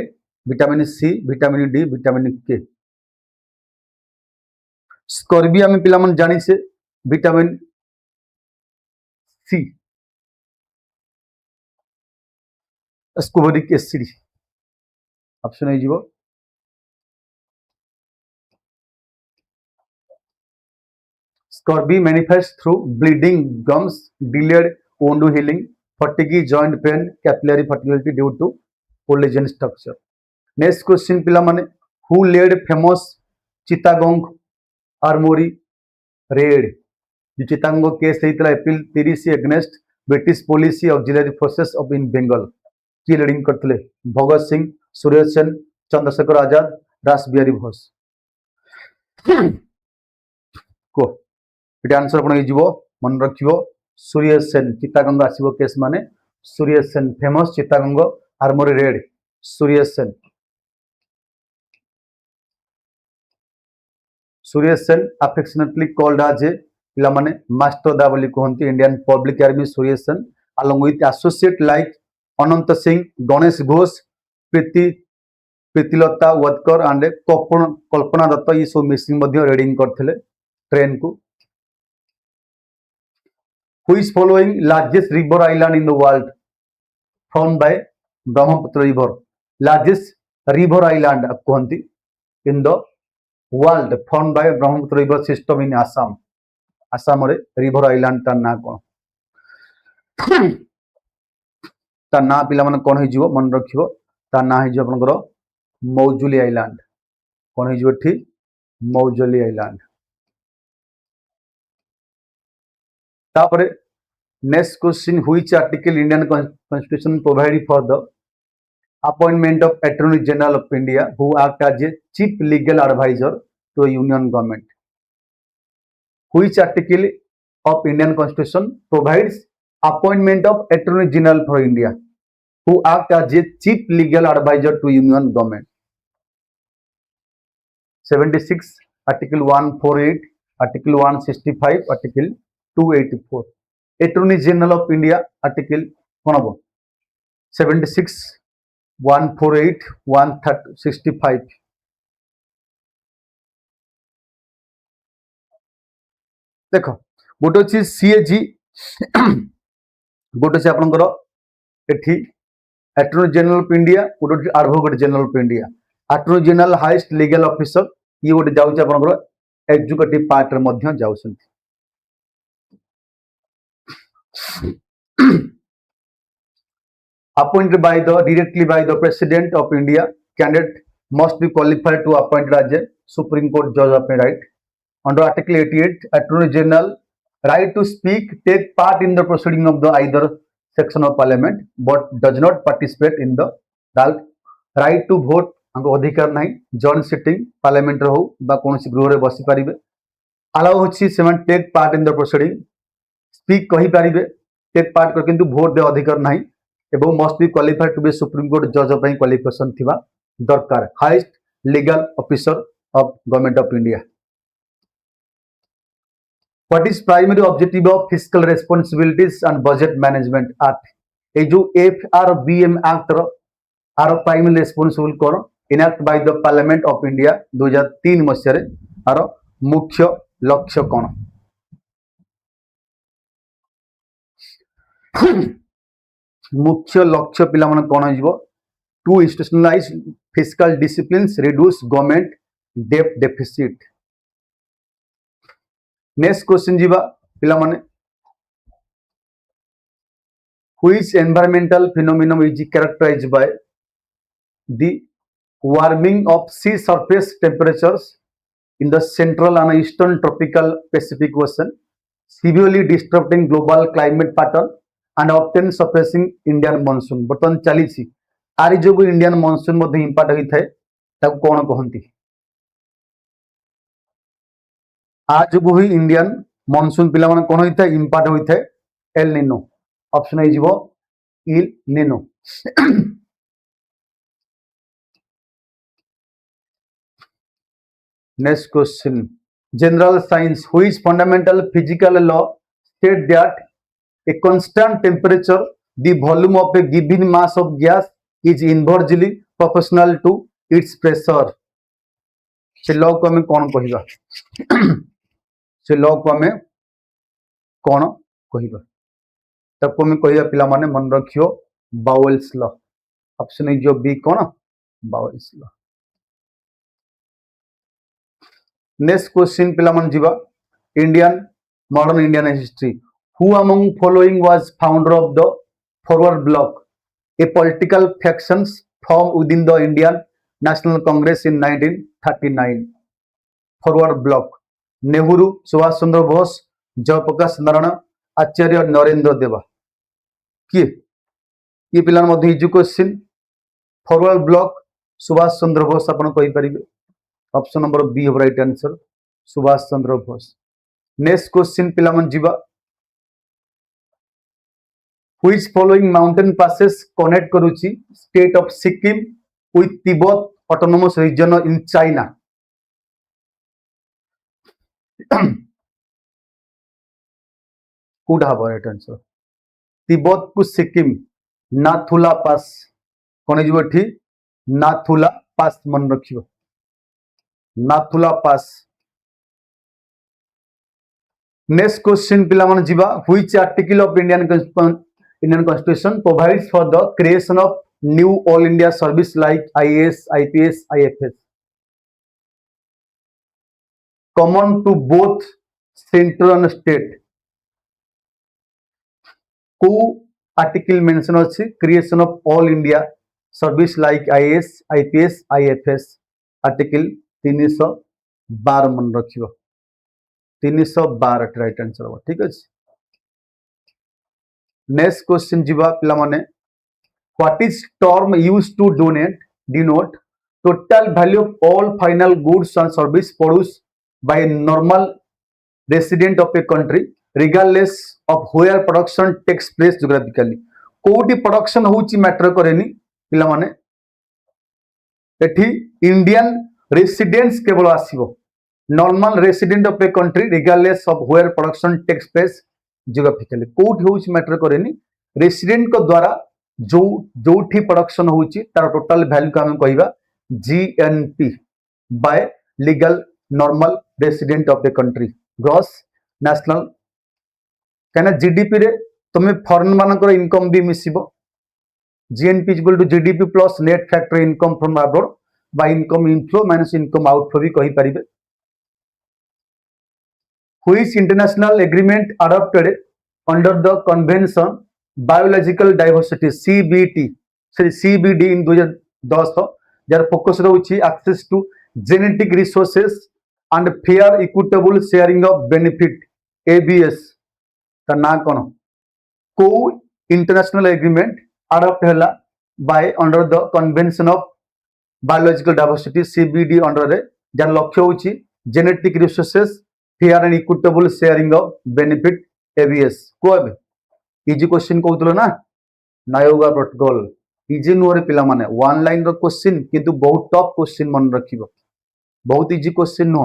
vitamin C vitamin D vitamin K scurvy आम पिला मन जानी से vitamin C ascorbic acid option है जीवो scurvy manifest through bleeding gums delayed wound healing fatigue joint pain capillary fragility due to collagen structure next question पिला माने who led famous Chittagong armoury raid जो चितागोंग केस हेतला April 30 against British policy auxiliary forces of in Bengal की leading करथिले भगत सिंह सुरेश सेन चंद्रशेखर आजाद रासबिहारी बोस को एटा answer आपण हिजबो मन रखिबो सूर्य सेन चितागंग आसीबो केस माने Surya Sen famous Chittagong armoury raid Surya Sen affectionately called as पिला माने मास्टर दा बोली कहंती Indian public army Surya Sen along with associate like Ananta Singh Ganesh Ghosh Pritilata Waddedar and Kalpana Dutta ये सब मिसिंग मध्य रेडिंग करथिले ट्रेन को Who is following largest river island in the world formed by Brahmaputra river? Largest river island कहती in the world formed by Brahmaputra river system in Assam. Assam रे river island ता ना कौन? ता ना पिला मन कौन है जीवो मन रखियो ता ना है जो अपन करो मौजुली आइलैंड कौन है जीवो ठीक मौजुली आइलैंड तापरे next question which article Indian constitution provide for the appointment of attorney general of India who act as a chief legal adviser to union government which article of Indian constitution provides appointment of attorney general for India who act as a chief legal adviser to union government 76 article 148 article 165 article 284 attorney general of India article कौन हम 76 148 165 देख गोटे अच्छी CAG गोटे अच्छे आपंकर एटी attorney general of India गोटे advocate general of India attorney general highest legal officer ये गोटे जाऊँ आपंकर एग्जीक्यूटिव पार्ट रे जाऊँ appointed by the directly by the president of India candidate must be qualified to appointed as a Supreme Court judge of right under Article 88 Attorney General right to speak take part in the proceeding of the either section of parliament but does not participate in the right to vote हमको अधिकार नहीं joint sitting parliament रे हो बा कोनसी गृह रे बसी परिबे अलाउ होछि सेवन take part in the proceeding speak कहि परिबे टेक पार्ट कर किंतु वोट दे अधिकार नहीं एवं must be qualified to be supreme court जज पई क्वालिफिकेशन थिबा दरकार highest legal officer of government of India what is primary objective of fiscal responsibilities and budget management act ए जो FRBM एक्ट रो आर प्राइमरी रेस्पॉन्सिबल कोन enact by the parliament of India 2003 मसिया रे आर मुख्य लक्ष्य कोन मुख्य लक्ष्य पिला मन कोन हो to institutionalise fiscal disciplines reduce government debt deficit next question जीवा पिला माने which environmental phenomenon is characterized by the warming of sea surface temperatures in the central and eastern tropical Pacific Ocean, severely disrupting global climate pattern and often suppressing Indian monsoon. बर्तमान चली आरी जो Indian monsoon मध्ये impact होता है तब कौन कहती आज जो ही इंडियन मॉनसून पिला माने कौन होता है इम्पैक्ट होता है एल निनो ऑप्शन है जीवो इल निनो next question general science which fundamental physical law state that a constant temperature the volume of a given mass of gas is inversely proportional to its pressure से law को हमें कौन कहिबा से law को हमें कौन कहिबा तब को हमें कहिबा पिला माने मन रखियो बाउल्स लॉ ऑप्शन है जो बी कौन बाउल्स लॉ नेक्स्ट क्वेश्चन पिला मन जीवा Indian modern Indian history who among following was founder of the forward bloc a political factions formed within the Indian National Congress in 1939 forward bloc Nehru Subhash Chandra Bose Jayaprakash Narayan Acharya Narendra Deva किए ये पिलान मध्ये इजु question Forward Bloc Subhash Chandra Bose आपण कहि परिबे option number B हो right answer Subhash Chandra Bose next question पिलामन जीवा which following mountain passes connect करूची state of Sikkim with Tibet autonomous region in China could have right answer Tibet को सिक्किम नाथुला पास कोन जीव एठी नाथुला पास मन रखियो नाथुला पास नेक्स्ट क्वेश्चन पिला मन जीवा which article of Indian Constitution provides for the creation of new all India service like IAS, IPS, IFS common to both central and state को article mention अछि creation of all India service like IAS, IPS, IFS article 312 मन रखियो 312 right answer ठीक अछि next question जीवा पिला माने what is term used to denote total value of all final goods and service produced by a normal resident of a country regardless of where production takes place geographically कोठी production होची matter करेनी पिला माने एठी Indian residents केवल आसीबो normal resident of a country regardless of where production takes place geographically कोठी होउची मैटर करेनी रेसिडेंट को द्वारा जो जोठी प्रोडक्शन होउची तार टोटल वैल्यू का हम कहिबा GNP by legal normal resident of the country gross national कहना जीडीपी रे तमे फॉरेन मानकर इनकम भी मिसिबो GNP equal to GDP plus net factor income from abroad by income inflow minus income outflow भी कहि परिबे which international agreement adopted under the convention biological diversity CBD in 2010 jar focus rahuchi access to genetic resources and fair equitable sharing of benefit ABS ta na kono ko international agreement adopt hela by under the convention of biological diversity CBD under re jar lakshya hochi genetic resources fair and equitable sharing of benefit ABS को easy question कहउतलो ना नायोगा protocol easy नुरे पिला माने one line रो question किंतु बहुत tough question मन रखिबो बहुत easy question no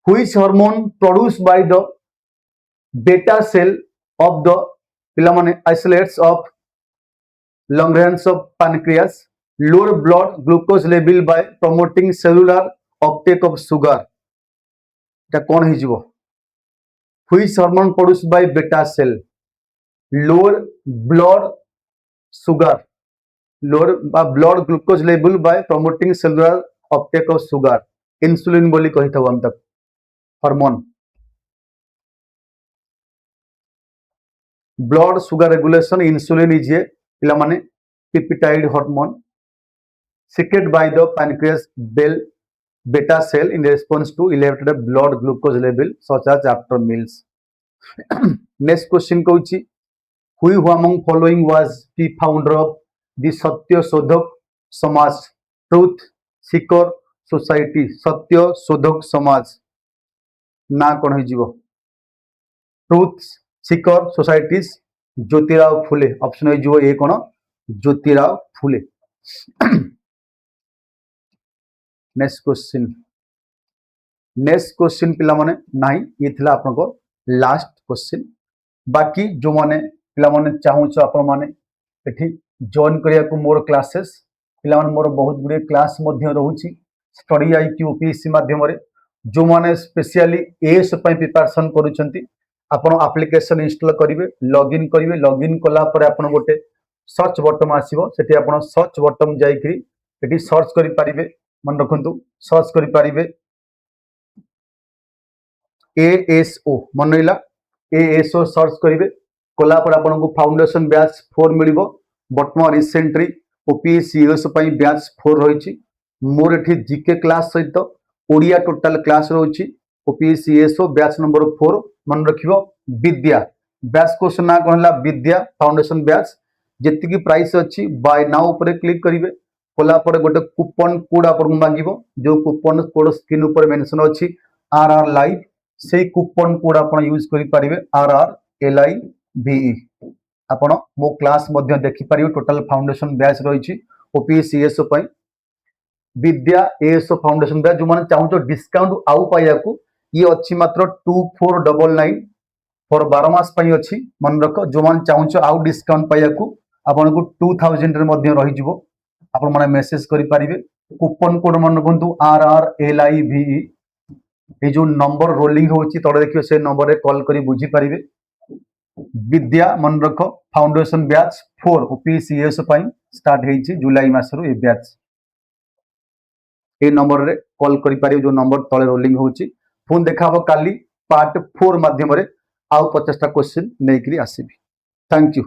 Which hormone produced by the beta cell of the pilamane isolates of Langerhans of pancreas lower blood glucose level by promoting cellular uptake of sugar. এটা কোন হইଯିବ? Which hormone produced by beta cell lower blood sugar lower blood glucose level by promoting cellular uptake of sugar. Insulin बोली कही था हम तक hormone. Blood sugar regulation insulin is a pilamane peptide hormone secreted by the pancreas beta cell in response to elevated blood glucose level such as after meals. Next question कहूची who among following was the founder of the सत्य शोधक समाज truth seeker society सत्य शोधक समाज ना कौन हो जीवो truth seeker societies Jyotirao Phule option हो जीवो ए कौन ज्योतिराव फुले. नेक्स्ट क्वेश्चन पिला माने नाही ये थिला आपन को लास्ट क्वेश्चन. बाकी जो माने पिला माने चाहू छ आपन माने एठी जॉइन करिया को मोर क्लासेस पिला माने मोर बहुत गुडे क्लास मध्य रहउची स्टडी आईक्यू ओपीएससी माध्यम रे जो माने स्पेशली एएस पय प्रिपरेशन करूछंती आपण एप्लिकेशन इंस्टॉल करिवे लॉगिन करिवे लॉगिन कला पर आपण गोटे सर्च बटन आसीबो सेठी आपण सर्च बटन जाई करी एठी सर्च करि परिबे मन रखंतु सर्च करि परिबे एएसओ मन रहिला एएसओ सर्च करिवे कला पर आपण को फाउंडेशन बैच 4 मिलिबो वर्तमान रिसेंटली ओपीएससी एएस पय बैच 4 रहिछि मोर एठी जीके क्लास सहित ओडिया टोटल क्लास रहुछि ओपीएससी एएसओ बैच नंबर 4 मन रखिबो विद्या बैच को सुना कहला विद्या फाउंडेशन बैच जेति की प्राइस अछि बाय नाउ ऊपर क्लिक करिवे कोला पर गोटे कूपन कोड आपन मांगिबो जो कूपन कोड स्क्रीन ऊपर मेंशन अछि आरआर लाइव से कूपन कोड आपन यूज करि परिवे आरआर एलआईवीई आपन मो क्लास मध्ये देखि परिवे टोटल फाउंडेशन बैच रहिछि ओपीएससी एएसओ पय विद्या एएसओ फाउंडेशन बैच जो माने चाहू डिस्काउंट आउ पाइया को ये अच्छी मात्र 2499 फॉर 12 मास पई अछि मन रख जो मान चाहू आउ डिस्काउंट पाइया को आपन को 2000 रे मध्ये रहि जिवो आपन माने मेसेज करि परिबे कूपन कोड मन रखंतु RRLIVE ए जो नंबर रोलिंग होछि तळे देखियो से नंबर रे कॉल करी बुझी परिबे विद्या मन रख फाउंडेशन बैच 4 ओपीसीएस पई स्टार्ट हेछि जुलाई मास रो ए बैच ए नंबर रे कॉल करि परिबे जो नंबर तळे रोलिंग होछि फोन देखाबो काली पार्ट 4 माध्यम रे आउ 50 टा क्वेश्चन नै करी आसीबी. Thank you.